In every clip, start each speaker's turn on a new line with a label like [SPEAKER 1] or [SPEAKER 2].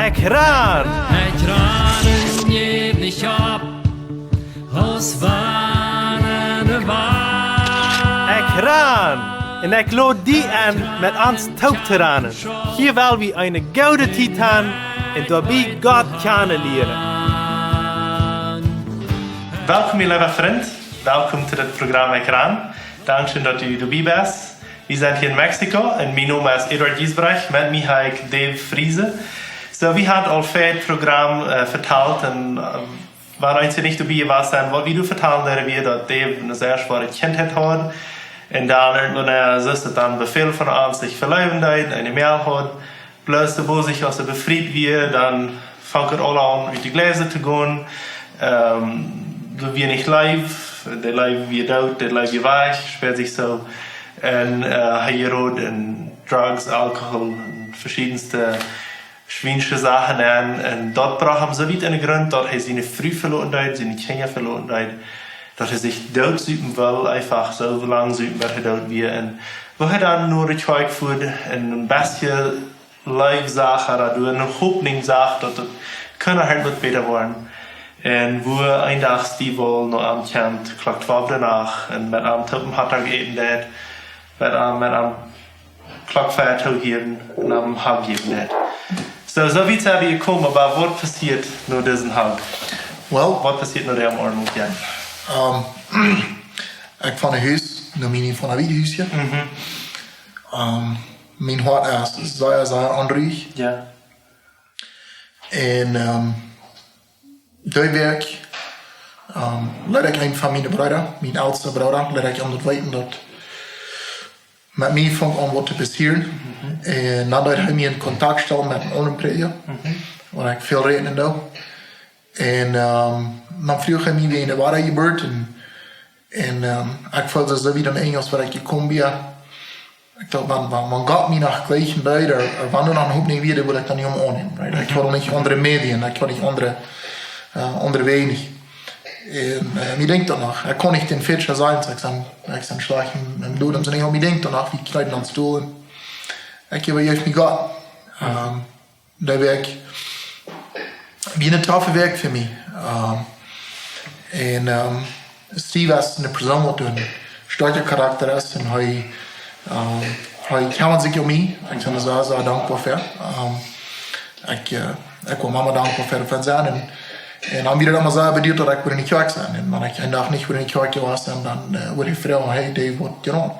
[SPEAKER 1] Ekran!
[SPEAKER 2] Ekranen geef niet op, als wanneer waar.
[SPEAKER 1] Ekran! En ik lood die aan met ons touwteranen. Hier wil we een gouden titan en daarbij God kennenleren. Welkom, mijn lieve vriend. Welkom zu dit programma Ekran. Dankeschön, dat u erbij bent. We zijn hier in Mexico en mijn naam is Eduard Giesbrecht. Met mij heb ik Dave Friese. So, we hebben al veel het programma verteld en waar eens niet erbij was, en wat we vertellen, dat we dat Dave een zeer zware kindheid had. En dan, wanneer zuster dan beveel van ons zich verleihen deed, en mail had, plus wo sich als befried weer, dan fangt er al aan uit de glazen te gaan. Wir nicht live, der live wie dood, der live wie weg, sperrt sich so. En hier en drugs, alcohol, en verschiedenste schwierige Sachen an. En dort brauchen sie wieder einen Grund, dort hat sie eine Früh verloren, seine Kinder verloren, dass er sich dort suchen will, einfach so lange suchen, was er dort wird. Und wo er dann nur die Zeug führt, ein bisschen Live-Sache, oder eine Hoffnung-Sache, dass das können halt was besser werden. En wo een dag Steve nog aan het kent, klok 12 danach, en met aan tuppen had hij gegeten dat, met aan klok 5 toegeven, en aan hem gegeven dat. So wie zijn we gekomen, maar wat passiert na diesen Hag?
[SPEAKER 3] Well,
[SPEAKER 1] Wat passiert na dem Morgen mit dir?
[SPEAKER 3] ik van een huis, naar mijn van een wiedehuisje. Mijn hart is zeer onruhig.
[SPEAKER 1] Ja.
[SPEAKER 3] En door werk leid ik een van mijn broeder, mijn oudste broeder, leid ik om te weten dat met mij vangt aan wat te passeren. En nadat hij mij in contact stelt met een andere broeder, waar ik veel redenen doe. En dan vroeg hij mij wie in de waarheid gebeurt. En ik voelde zo weer in Engels waar ik gekomen ben. Ik dacht, man gaat mij nog gleich bij, wanneer dan hoop ik weer, wil ik dan niet om aannemen. Right? Ik wil niet andere media, ik wil niet andere weinig. En ik denk dan nog, ik kon niet in Fitcher zijn, ik zijn slag in dood en zo dingen, maar ik denk dan nog, wie krijgt dan stoel en ik heb juist niet gehad. Dat werk, wie een toffe werk voor mij. En Steve is een persoon wat een sterke karakter is en hij kan zich om mij, ik ben er zeer dankbaar voor. Ik wil mama dankbaar voor zijn. En dan wieder immer sehr bedient dat ik weer in de kerk zijn. En wanneer ik een dag niet weer in de kerk was, dan word ik vragen, hey Dave, wat je doen?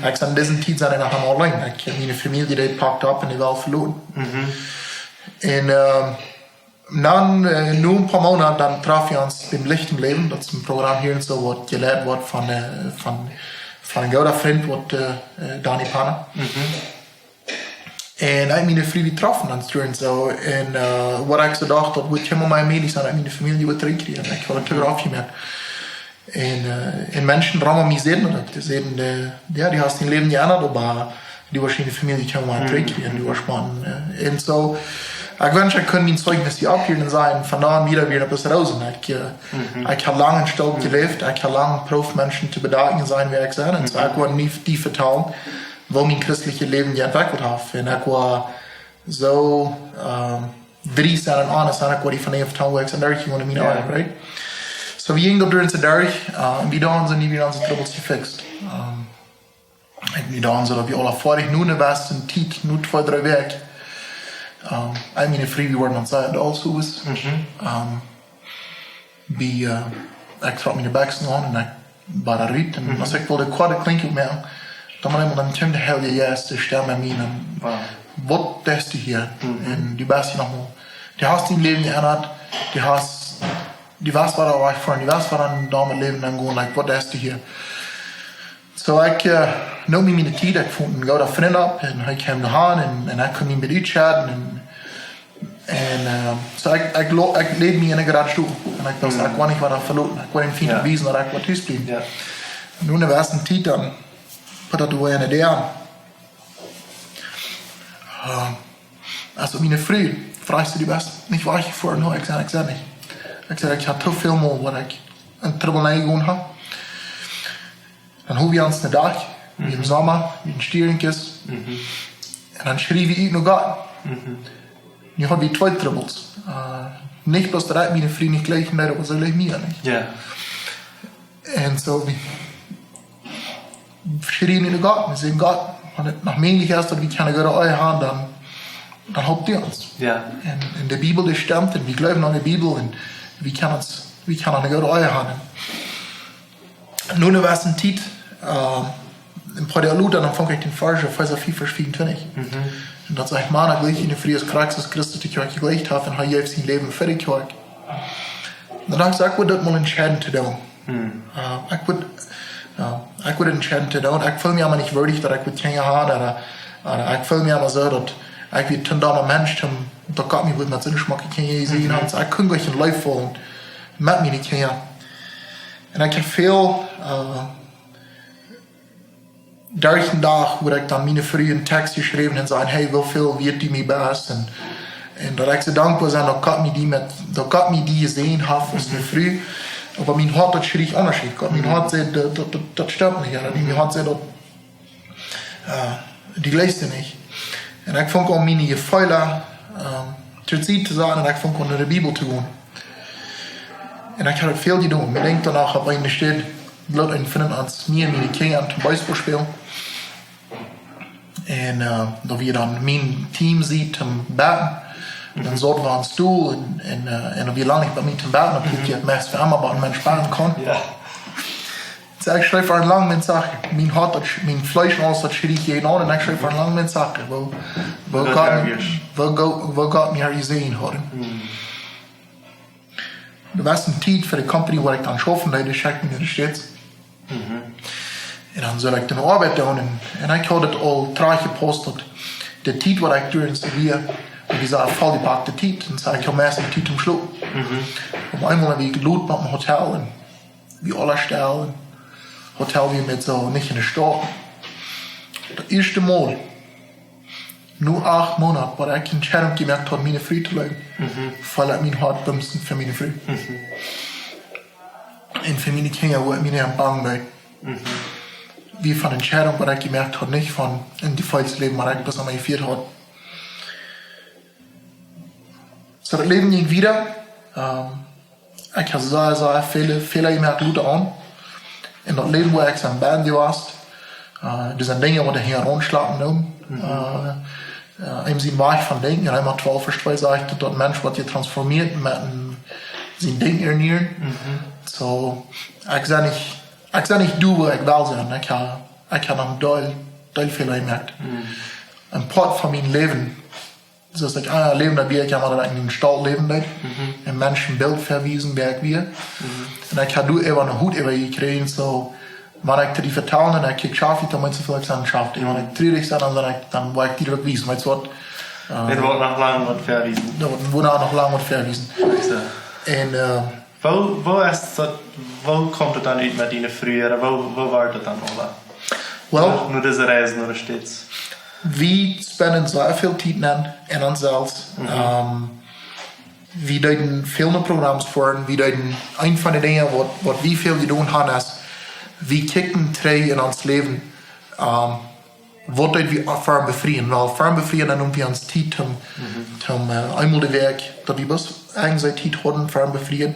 [SPEAKER 3] Ik zei in deze tijd zijn ik nog helemaal alleen. Ik heb mijn familie die pakt op en die wel verloren. En dan, nu een paar maanden, dan traf je ons beim Licht im Leben. Dat is een programma hier en zo, wat geleid wordt van een gouden vriend, wat Dani Panna. En ik heb mijn vrienden getroffen aan het sturen zo. En wat ik zo dacht, dat wordt helemaal mijn medisch zijn, ik mijn familie wat drinken. En ik wil het terug afgemaakt. En mensen rammen mij zeer dat. Die zeiden, ja, die heeft hun leven niet aan, maar die was in de familie helemaal drinken. En die was man. En zo, ik wens, ik kon mijn zeugnis hier abgeben zijn, vandaan weer op het rozen. Ik heb lang in stil geleefd, ik heb lang proef mensen te bedanken zijn wie ik zijn. En zo, ik wil niet die vertellen. Wo mijn christelijke leven die ontwikkeld heeft. En ik was zo drie zijn en honest en ik was die van een vertellen hoe ik zijn derg gewoon in mijn ogen, right? So we gingen door in zijn derg en we doen ze niet weer onze troubles gefixt. En we doen ze dat we alle vorig nu de beste tijd, nu 2-3 weken. En mijn vrienden worden aan het also is. Ik trok mijn beksen aan en ik bar eruit. En als ik wilde kwade klinken met dan maar iemand dan de hel je juist te stellen met mij en wat is die hier en die best je nog maar die hast die leven je aan die was waar al weg voor die was waar een dame leven en gewoon like wat is die hier zo ik noem me mijn tijd ik vond een gouden vriend op en ik hem gegaan en ik kon niet met u chatten en zo ik leed me in een garage toe en ik dacht ik wou niet wat verloren ik wou hem vinden bewijzen dat ik wat thuis bleef nu de eerste tijd dan dat doe je een idee aan. Also meine Frau fragst du die best niet waar je voor? No, ik zei niet. Ik zei ik had te veel meer wat ik een trouble gewoon had. Dan hoef je ons een dag, in zomer, in Stierenkist. En dan schreef ik nog God. ich habe wie zwei Troubles. Nicht bloß direkt meine Frau nicht gleich, aber so gleich mir nicht.
[SPEAKER 1] Ja.
[SPEAKER 3] Und so, wir schreien in den Garten, wir sagen, Gott, wenn es nach möglich ist, dass wir keine gute Ehe haben, dann habt ihr uns.
[SPEAKER 1] Ja.
[SPEAKER 3] Und in der Bibel, das stimmt, und wir glauben an die Bibel, und wir können eine gute Ehe haben. Nun war es ein Tiet, im Podialut, dann fange ich den Vers, Epheser 4, Vers 24. Und das sagt, man, gleich in der Früh des Christus Christus, die ich gelegt habe, und habe sein Leben fertig gemacht. Und dann sage ich, ich würde das mal entscheiden zu tun. Ich würde entscheiden zu tun. Ich fühle mich aber nicht würdig, dass ich Kinder habe, oder ich fühle mich aber so, dass ich wie ein dummer Mensch, da Gott mich mit so einem Schmuck gesehen hat. Ich kann gleich ein Leben folgen, mit mir nicht Kinder. Und ich habe viel, durch den Tag, wo ich dann meine frühen Texte geschrieben und sagen, hey, wie viel wird die mir best? Und dass ich so dankbar bin, dass Gott mich die gesehen hat, aus mir früh. Aber mein Hart hat schrie Unterschied. Mein Hart sagt, das stimmt nicht. Mein Hart sagt, die gleiche nicht. Und ich fange an, meine Gefühle zur Seite zu sagen, und ich fange an, in der Bibel zu gehen. Und ich habe viel getan. Ich denke danach, ob eine steht, Leute finden als mir, meine Kinder zum Baseball spielen. Und da wir dann mein Team sieht zum Batten, dann sorgen wir einen Stuhl und wie lange ich bei mir zum Batten habe, ich meist für einmal bei einem sparen kann.
[SPEAKER 1] Ja.
[SPEAKER 3] So, ich schreibe einen langen Sache. Mein Fleisch und alles, das schrie ich jeden an, und ich schreibe einen langen Sache, wo Gott mir gesehen hat. Da war ein Tiet für die Company, wo ich dann schaffen habe, das schickt mir das jetzt. Und dann soll ich den Arbeit tun, und ich habe das all drei gepostet. Der Tiet, was ich durch installiere, und ich sage, voll gepackte Tiet, und sage, ich habe meistens Tiet im Schluck. Und einmal habe ich gelohnt mit dem Hotel, und wie alle stellen, Hotel wie mit so, nicht in der Stadt. Das erste Mal, nur 8 Monate, wo ich in Entscheidung gemerkt habe, meine Frau zu leben, weil ich mein Hart bumsen für meine Frau. Und für meine Kinder, wo ich mich nicht bangen will. Wie von Entscheidung, wo ich gemerkt habe, nicht von in die falsche Leben, wo ich bis einmal geführt habe. So, das Leben ging wieder. Ich habe sehr viele Fehler gemerkt, Leute an. In das Leben, wo ich am Band warst, das sind Dinge, die hier herumschlagen. Im Sinn war ich von Denken, einmal 12 Vers 2 sagt, dort Mensch wird hier transformiert mit sein Denken ernähren. So, ich sage nicht du, wo ich will sein. Ich habe noch Teil Fehler gemerkt. Ein Part von meinem Leben, das ist ein Leben, das ich einmal in einem Stall leben will, ein Menschenbild verwiesen, wer ich will. Und ich habe immer eine Hut über gekriegt, so, wenn ich die vertrauen, dann kriege ich Schafe, dann muss ich vielleicht sagen, Schafe. Wenn ich traurig bin, dann war ich die wegwiesen. Das wird
[SPEAKER 1] noch lange was verwiesen.
[SPEAKER 3] Da wurde auch noch lange was verwiesen. Und,
[SPEAKER 1] wo kommt es dann uit mit deinen früheren? Wo war das dann alle?
[SPEAKER 3] Well,
[SPEAKER 1] nur diese Reisen oder steht's?
[SPEAKER 3] Wir spenden sehr viel Zeit in uns selbst. Wir deuten viele Programme vor. Wir deuten ein von den Dingen, was wir viel getan haben, ist, wir kicken drei in ons Leben, wat wir erfahren befrieden. Weil erfahren befrieden, dann haben wir uns Zeit zum einmal den Weg, dass wir bis eigentlich Zeit hatten, erfahren befrieden.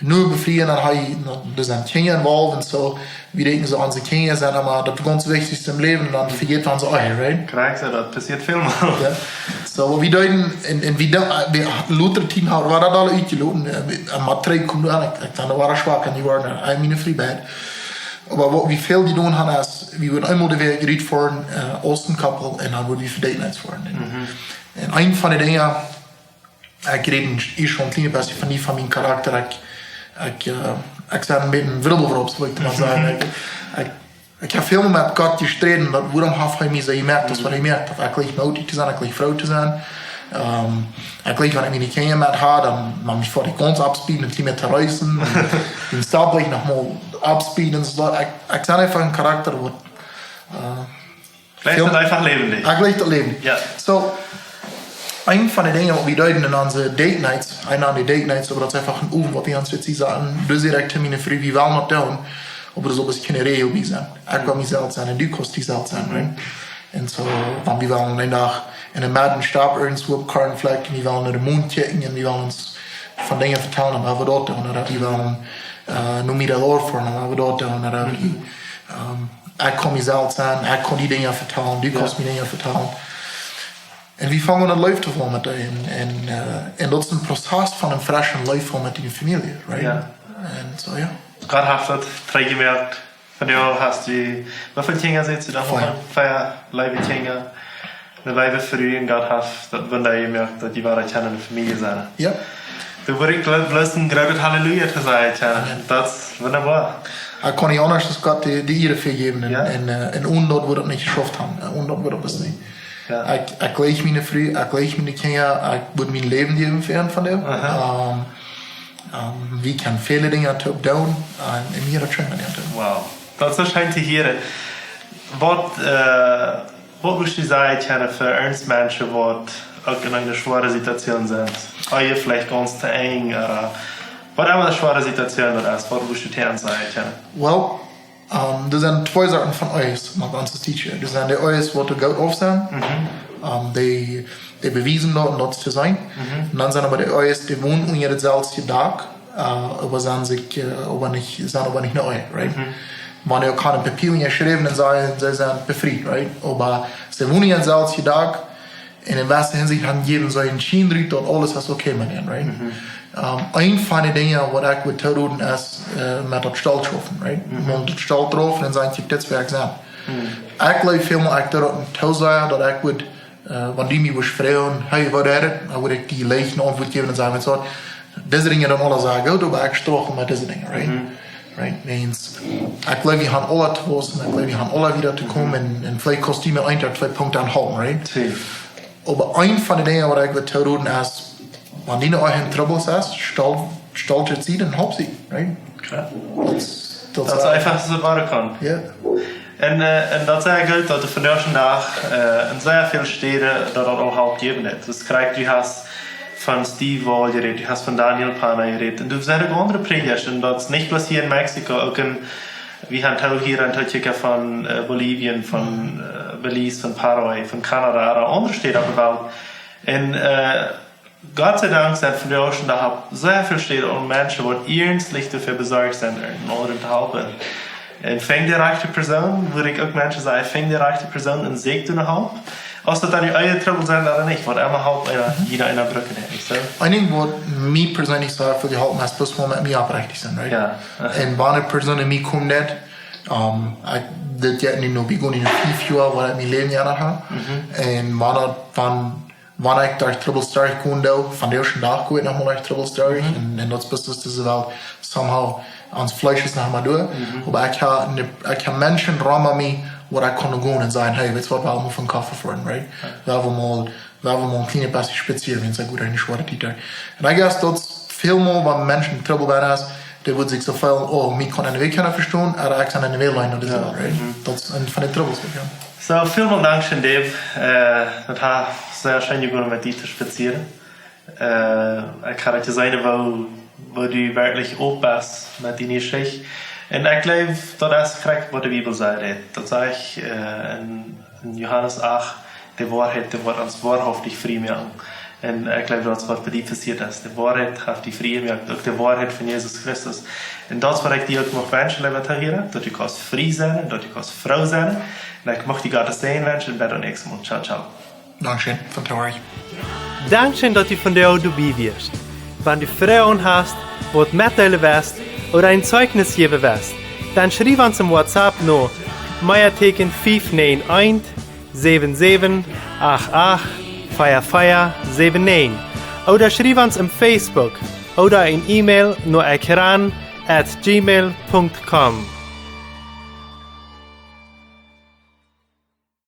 [SPEAKER 3] Nur befrieden, dann sind Kinder involviert und so. Wir denken so, unsere Kinder sind aber das ganz Wichtigste im Leben, und dann vergeht man so, right?
[SPEAKER 1] Korrekt, das passiert viel mal.
[SPEAKER 3] Ja. So, wir deuten, wir Luther-Team haben, war das alle uitgeloten. Am Matrix kommt an, dann war er schwach, und die waren meine Freibad. Aber wie viel die doen haben, ist, wir würden einmal den Weg gereden fahren, Ostenkappel, und dann würden wir für Date Nights fahren. Und ein von den Dingen, ich rede schon ein kleines bisschen von meinem Charakter, ich sage ein bisschen Wirbelwurps, wollte man sagen. Ich habe viel mit Gott gestritten, warum habe ich mich so gemerkt, das was ich merkt, ich gleich mutig zu sein, ich gleich Frau zu sein. Ich gleich, wenn ich meine Kinder mit habe, dann mache ich vor die Gans abspielen, und mehr zu reißen, den Stab gleich nochmal abspielen und so. Ich sage einfach einen Charakter, wo
[SPEAKER 1] Gleich einfach lebendig.
[SPEAKER 3] Gleich das Leben.
[SPEAKER 1] Ja.
[SPEAKER 3] So, ein von den Dingen, die wir deuten in unsere Date Nights, einer der Date Nights, aber das ist einfach ein Ofen, was wir uns jetzt sagen, du direkt Termine früh, wie wollen wir tun, aber das soll keine Regel sein. Ich will mich selbst sein, und du kannst dich selbst sein. Und so, wenn wir wollen einen Tag in einem Mädenstab irgendwo auf Karrenfleck, und wir wollen in den Mond checken, und wir wollen uns von Dingen vertellen, und wir dort tun, oder wir wollen nur mit der Lore fahren, und wir dort tun, oder ich kann mich selbst sein, ich kann die Dinge vertellen, du kannst mir Dinge vertellen. En we vangen een leven te vol met en dat is een proces van een frischen leven met die familie, right?
[SPEAKER 1] Ja.
[SPEAKER 3] En zo, ja.
[SPEAKER 1] Gott hat das drei gemerkt. Von dir hast du, wie viele Kinder sind du da? Feier, Leibe Kinder. Eine Leibe früh und Gott hat das Wunder gemerkt, dass die wahre Kinder eine Familie sind.
[SPEAKER 3] Ja.
[SPEAKER 1] Du würdest bloß ein großes Halleluja zu sein, das ist wunderbar.
[SPEAKER 3] Ich kann nicht anders, dass Gott die Ehre vergeben
[SPEAKER 1] Ja.
[SPEAKER 3] und dort wird es nicht geschafft haben. Und dort wird es nicht.
[SPEAKER 1] Ja.
[SPEAKER 3] Ich gleich meine Frau, ich gleich meine Kinder, ich würde mein Leben geben für einen von dem. Wie kann viele Dinge tun und mir das schön mit dem.
[SPEAKER 1] Wow, das ist schön zu hören. Was würdest du sagen für ernst Menschen, die auch in einer schweren Situation sind? Oder vielleicht ganz zu eng oder was immer eine schwere Situation ist, was würdest du sagen?
[SPEAKER 3] Well, er zijn twee soorten van ouders, maar onze teacher. Er zijn de ouders die Geld aufstaan. Die beweisen dat te zijn. En dan zijn er de ouders die wohnen in hetzelfde dag, aber zijn aber nicht neu, right? Man ja kann ein Papier geschrieben und sagen, sie sind befreit, right? Aber sie wohnen in hetzelfde dag. En in welke Hinsicht haben jeden so entschieden, dat alles is okay met hen, right? Een van de dingen wat ik wil doen is met dat stel troffen, right? Met dat stel troffen en zijn dit werk zijn. Ik geloof veel ik dat een toe zeggen dat ik wil, wanneer die mij vragen, hey, wat is het? Dan wil ik die leichte antwoord geven en zeggen, zo, deze dingen dan alle zeggen goed, maar ik stroken met deze dingen, right? Right? Means, ik geloof we gaan alle tools en ik geloof we gaan alle wieder te komen en vielleicht kostumen 1 tot 2 Punkte aanhouden, right? Aber een van de dingen wat ik wil doen is wanneer je in troubles is, stelt het sie, dan helpt sie, right?
[SPEAKER 1] Klar. Dat is einfach so wahre kann.
[SPEAKER 3] Ja.
[SPEAKER 1] En dat is eigenlijk dat de vandaag in zeer veel steden dat al helpt geven heeft. Dus kijk, je hast van Steve Wall geredet, je hast van Daniel Pana geredet. En du zijn ook andere predikers. En dat is niet bloß hier in Mexico, ook in, we gaan hier een tijdje van Bolivien, van Belize, van Paraguay, van Canada, oder andere steden op de wereld. En Gott sei Dank sind von der Ocean da sehr viele Städte und Menschen, die ernstlich dafür besorgt sind, in Order zu helfen. Und fängt die rechte Person, würde ich auch Menschen sagen, fängt die rechte Person und sägt du eine Halb. Außer dann die eure Trouble sind oder nicht, weil immer Halb jeder einer Brücke nicht, so?
[SPEAKER 3] Ein Ding, was mir persönlich sagt, für die Halb ist, bis wir mit mir abrechtig sind, right?
[SPEAKER 1] Ja.
[SPEAKER 3] Und wenn eine Person in mir kommt, das ja nicht nur, wir gehen in 5 Jahre, weil ich mein Leben ja hat. Und wanneer ik daar troublestarrig kon doen, van de eerste dag kon ik nog maar troublestarrig. En dat is best dat ze wel somehow ans Fleisch is nog maar doen. Maar ik heb mensen rond me waar ik kon gaan en zeggen, hey, weet je wat, we moeten een koffie voeren, right? We hebben mal een kleine passie spazieren, wenn es gut eine schwere Titel. En ik guess dat veel meer wat mensen in trouble bij is, die wordt zich zo veel, oh, mij kan een week kunnen verstaan, maar ik kan een week dat is wel, right? Dat is een van de troubles, ja.
[SPEAKER 1] So, vielen Dank schön, Dave. Das hat sehr schön gegangen, mit dir zu spazieren. Ich kann dir sagen, wo du wirklich aufpasst mit deiner Geschichte. Und ich glaube, das ist korrekt, was die Bibel sagt. Das sage ich in Johannes 8, die Wahrheit wird uns wahrhaftig frei machen. Und ich glaube, das was bei dir passiert ist. Die Wahrheit hat die frei gemacht, auch die Wahrheit von Jesus Christus. Und das, was ich dir auch wünschen möchte, dass du kannst frei sein, dass du kannst Frau sein. Und ich möchte dich Gottes sehen wünschen und bis zum nächsten Mal. Ciao, ciao.
[SPEAKER 3] Dankeschön, vertraue ich.
[SPEAKER 4] Dankeschön, dass du von dir dabei wirst. Wenn du Fragen hast, wo du mitteilen willst oder ein Zeugnis geben willst, dann schreib uns im WhatsApp noch Meierteken 591 77 88 5579 oder schreib uns im Facebook oder ein E-Mail nur ekran@gmail.com.